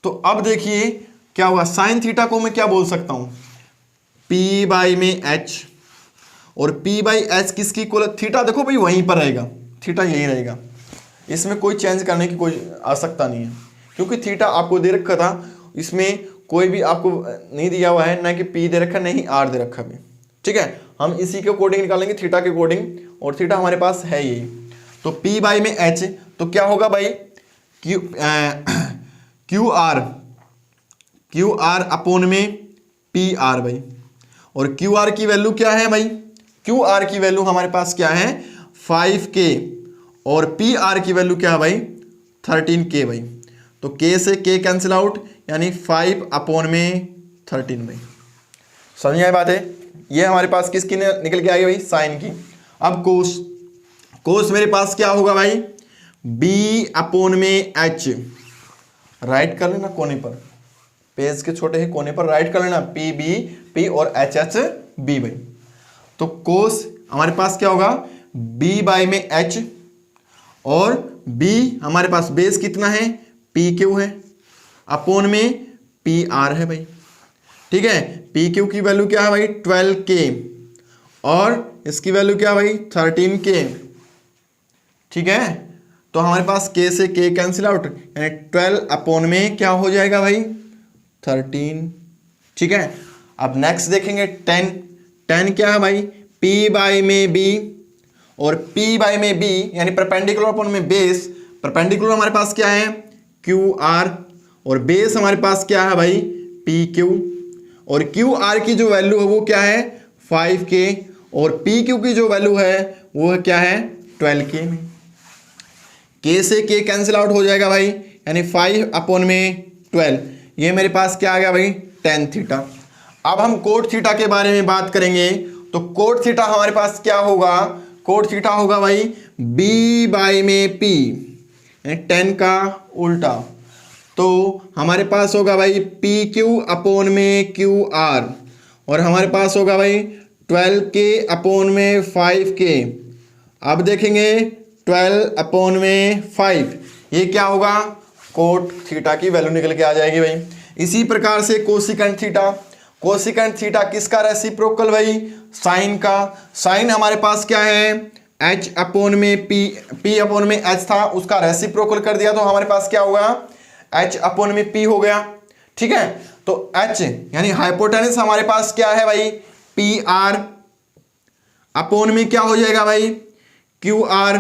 तो अब देखिए क्या होगा, साइन थीटा को मैं क्या बोल सकता हूं, P बाई में H, और P बाई H किसकी इक्वल, थीटा देखो भाई वहीं पर रहेगा, थीटा यही रहेगा, इसमें कोई चेंज करने की कोई आवश्यकता नहीं है, क्योंकि थीटा आपको दे रखा था, इसमें कोई भी आपको नहीं दिया हुआ है, ना कि P दे रखा नहीं R दे रखा भी। ठीक है, हम इसी के अकॉर्डिंग निकालेंगे, थीटा के अकॉर्डिंग, और थीटा हमारे पास है यही। तो P बाई में H, तो क्या होगा भाई, क्यू आर अपॉन में PR भाई, और QR की वैल्यू क्या है भाई, QR की वैल्यू हमारे पास क्या है 5k, और PR की वैल्यू क्या है भाई 13k भाई। तो K से K कैंसिल आउट, यानी 5 अपॉन में 13 भाई। समझ आई बात है, ये हमारे पास किसकी निकल के आई भाई, साइन की। अब कोस, कोस मेरे पास क्या होगा भाई, B अपॉन में H, राइट कर लेना कोने पर, पेज के छोटे ही कोने पर राइट कर लेना, P और HH B भाई। तो कोस हमारे पास क्या होगा, B बाई में H, और B हमारे पास बेस कितना है, PQ है, अपॉन में PR है भाई। ठीक है, PQ की वैल्यू क्या है भाई 12k, और इसकी वैल्यू क्या है भाई 13k। ठीक है, तो हमारे पास K से K कैंसिल आउट, यानी 12 अपॉन में क्या हो जाएगा भाई 13। ठीक है, अब नेक्स्ट देखेंगे 10, 10 क्या है भाई, P बाई में B, और P बाई में B यानी परपेंडिकुलर अपॉन में बेस, परपेंडिकुलर हमारे पास क्या है QR, और बेस हमारे पास क्या है भाई PQ, और QR की जो वैल्यू है वो क्या है 5k, और PQ की जो वैल्यू है वो क्या है 12k में। K से K कैंसिल आउट हो जाएगा भाई, यानी 5 अपॉन में 12, ये मेरे पास क्या आ गया भाई tan थीटा। अब हम कोट थीटा के बारे में बात करेंगे, तो कोट थीटा हमारे पास क्या होगा, कोट थीटा होगा भाई B बाई में P, यानी tan का उल्टा, तो हमारे पास होगा भाई PQ अपॉन में QR, और हमारे पास होगा भाई 12k अपॉन में 5k। अब देखेंगे 12 अपॉन में 5, ये क्या होगा कोट थीटा की वैल्यू निकल के आ जाएगी भाई। इसी प्रकार से कोसिकेंट थीटा, कोसिकेंट थीटा किसका रेसिप्रोकल भाई, साइन का। साइन हमारे पास क्या है H अपॉन में P अपॉन में H था, उसका रेसिप्रोकल कर दिया तो हमारे पास क्या होगा H अपॉन में P हो गया। ठीक है, तो H यानी हाइपोटेनस हमारे पास क्या है भाई PR, अपॉन में क्या हो जाएगा भाई QR,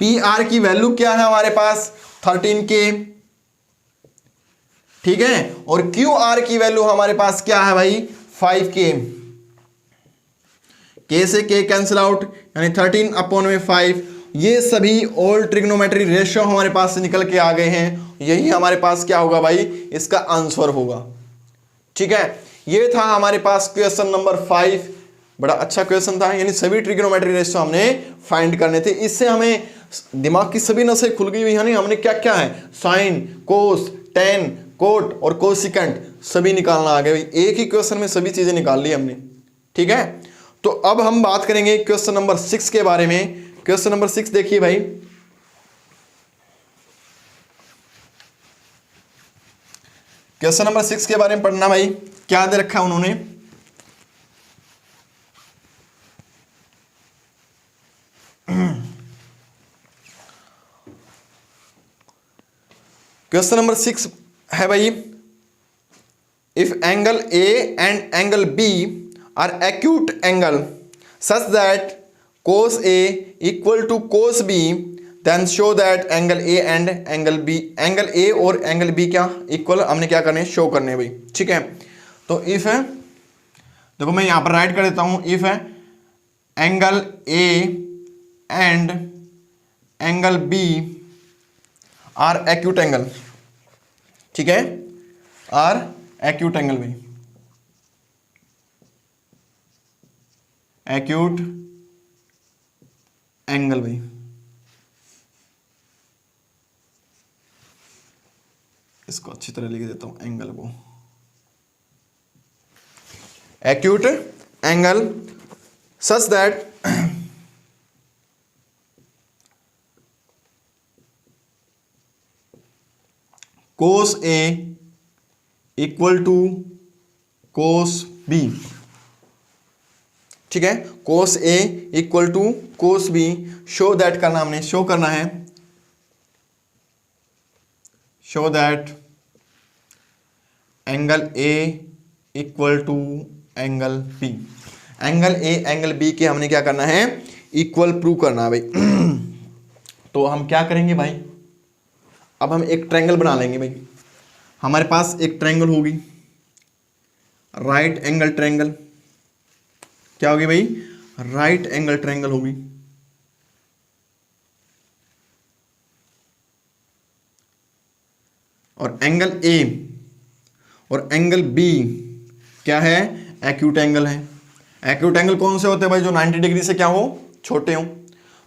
PR की वैल्यू क्या है हमारे पास 13k। ठीक है, और QR की वैल्यू हमारे पास क्या है भाई 5k, K से K कैंसिल आउट, यानी 13 अपॉन में 5। ये सभी ऑल ट्रिग्नोमेट्री रेशियो हमारे पास से निकल के आ गए हैं, यही हमारे पास क्या होगा भाई इसका आंसर होगा। ठीक है, ये था हमारे पास क्वेश्चन नंबर 5, बड़ा अच्छा क्वेश्चन था, यानी सभी ट्रिग्नोमेट्री रेशियो हमने फाइंड करने थे। इससे हमें दिमाग की सभी नसें खुल गई हुई है, हमने क्या क्या है साइन, कोस, टेन, कोट और कोसिकेंट सभी निकालना आ गया भाई, एक ही क्वेश्चन में सभी चीजें निकाल ली हमने। ठीक है, तो अब हम बात करेंगे क्वेश्चन नंबर 6 के बारे में। क्वेश्चन नंबर 6 देखिए भाई, क्वेश्चन नंबर 6 के बारे में पढ़ना भाई, क्या दे रखा है उन्होंने। क्वेश्चन नंबर 6 है भाई, if angle A and angle B are acute angle such that cos A equal to cos B then show that angle A and angle A और एंगल बी क्या इक्वल, हमने क्या करने शो करने भाई, ठीक है। तो इफ है, देखो मैं यहां पर राइट कर देता हूं, इफ है angle A and angle B are acute angle, ठीक है, आर एक्यूट एंगल भाई, एक्यूट एंगल भाई, इसको अच्छी तरह लिख देता हूं एंगल को, acute angle such that cos A equal to cos B, ठीक है, cos A equal to cos B, show that करना, हमने शो करना है, show that angle A equal to angle B, angle A angle B के हमने क्या करना है, इक्वल प्रूव करना है भाई। तो हम क्या करेंगे भाई, अब हम एक ट्रायंगल बना लेंगे भाई, हमारे पास एक ट्रायंगल होगी, राइट एंगल ट्रायंगल, क्या होगी भाई, राइट एंगल ट्रायंगल होगी, और एंगल ए और एंगल बी क्या है, एक्यूट एंगल है। एक्यूट एंगल कौन से होते हैं भाई, जो 90 डिग्री से क्या हो, छोटे हो,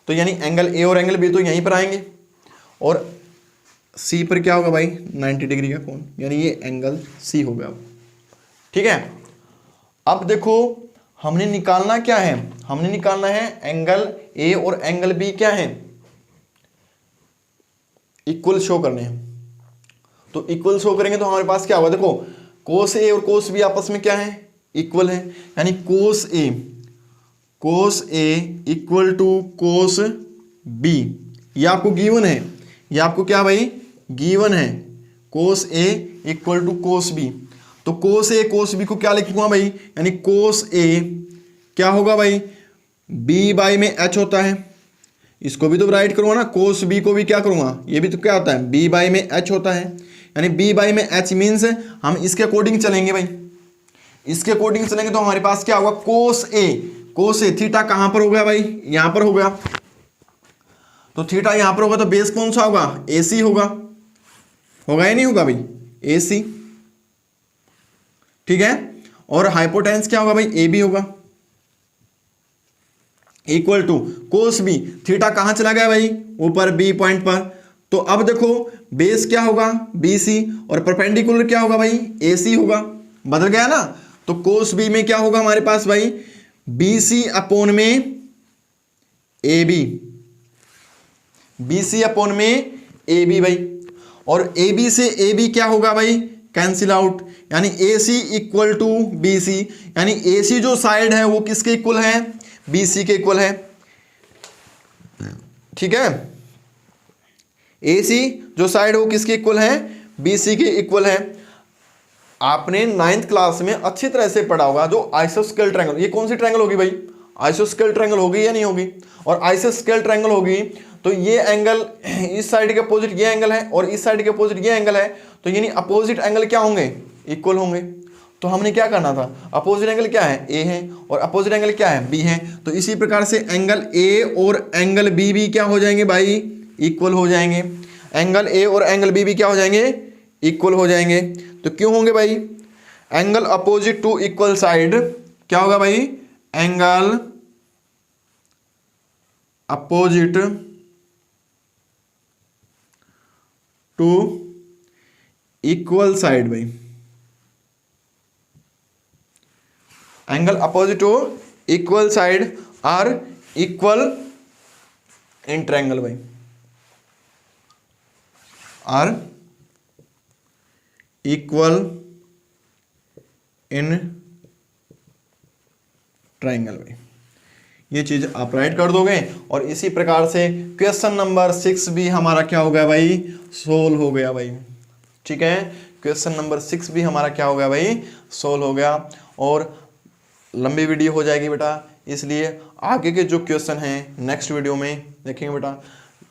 तो यानी एंगल ए और एंगल बी तो यहीं पर आएंगे, और सी पर क्या होगा भाई, 90 डिग्री का कोण, यानी ये एंगल सी हो गया, ठीक है। अब देखो हमने निकालना क्या है, हमने निकालना है एंगल ए और एंगल बी क्या है, इक्वल शो करने हैं। तो इक्वल शो करेंगे तो हमारे पास क्या होगा, देखो कोस ए और कोस बी आपस में क्या है, इक्वल है, यानी कोस A equal to cos B, ये आपको गिवन है, ये आपको क्या भाई गिवन है, cos A equal to cos B. तो कोस ए कोस बी को क्या लिखूंगा भाई, यानी कोस ए क्या होगा भाई, बी बाई में एच होता है, इसको भी तो राइट करूंगा ना, कोस बी को भी क्या करूंगा, ये भी तो क्या होता है, बी बाई में एच होता है, यानी बी बाई में एच मीन्स हम इसके अकॉर्डिंग चलेंगे भाई, इसके अकॉर्डिंग चलेंगे तो हमारे पास क्या होगा, कोस ए थीटा कहां पर हो गया भाई, यहां पर हो गया, तो थीटा यहां पर होगा तो बेस कौन सा होगा, ए सी होगा या नहीं होगा भाई, ए सी, ठीक है। और हाइपोटेन्स क्या होगा भाई, ए बी होगा, equal to cos B, theta कहां चला गया भाई, ऊपर बी पॉइंट पर, तो अब देखो बेस क्या होगा, बी सी, और परपेंडिकुलर क्या होगा भाई, ए सी होगा, बदल गया ना। तो कोस बी में क्या होगा हमारे पास भाई, बी सी अपॉन में A B, B C upon में ए बी भाई, और ए बी से ए बी क्या होगा भाई, कैंसिल आउट, यानी ए सी इक्वल टू बी सी, यानी ए सी जो साइड है वो किसके इक्वल है, बी सी के इक्वल है, ठीक है। ए सी जो साइड है वो किसके इक्वल है, बी सी के इक्वल है। आपने 9th क्लास में अच्छी तरह से पढ़ा होगा जो आइसोस्केल ट्रायंगल, ये कौन सी ट्रायंगल होगी भाई, आइसोस्केल ट्रायंगल होगी या नहीं होगी, और आइसोस्केल ट्रायंगल होगी तो ये एंगल इस साइड के अपोजिट ये एंगल है और इस साइड के अपोजिट ये एंगल है, तो यानी अपोजिट एंगल क्या होंगे, इक्वल होंगे। तो हमने क्या करना था, अपोजिट एंगल क्या है, ए है, और अपोजिट एंगल क्या है, बी है, तो इसी प्रकार से एंगल ए और एंगल बी भी क्या हो जाएंगे भाई, इक्वल हो जाएंगे, एंगल ए और एंगल बी भी क्या हो जाएंगे, इक्वल हो जाएंगे। तो क्यों होंगे भाई, angle opposite to equal side क्या होगा भाई, angle opposite to equal side भाई, angle opposite to equal side are equal in triangle भाई, आर इक्वल इन ट्राइंगल में, ये चीज आप राइट कर दोगे। और इसी प्रकार से क्वेश्चन नंबर 6 भी हमारा क्या हो गया भाई, सोल्व हो गया भाई। ठीक है, क्वेश्चन नंबर 6 भी हमारा क्या हो गया भाई, सोल्व हो गया। और लंबी वीडियो हो जाएगी बेटा, इसलिए आगे के जो क्वेश्चन हैं नेक्स्ट वीडियो में देखेंगे बेटा।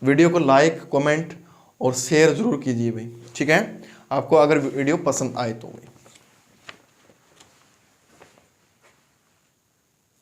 वीडियो को लाइक, कमेंट और शेयर जरूर कीजिए भाई। ठीक है, आपको अगर वीडियो पसंद आए तो भाई।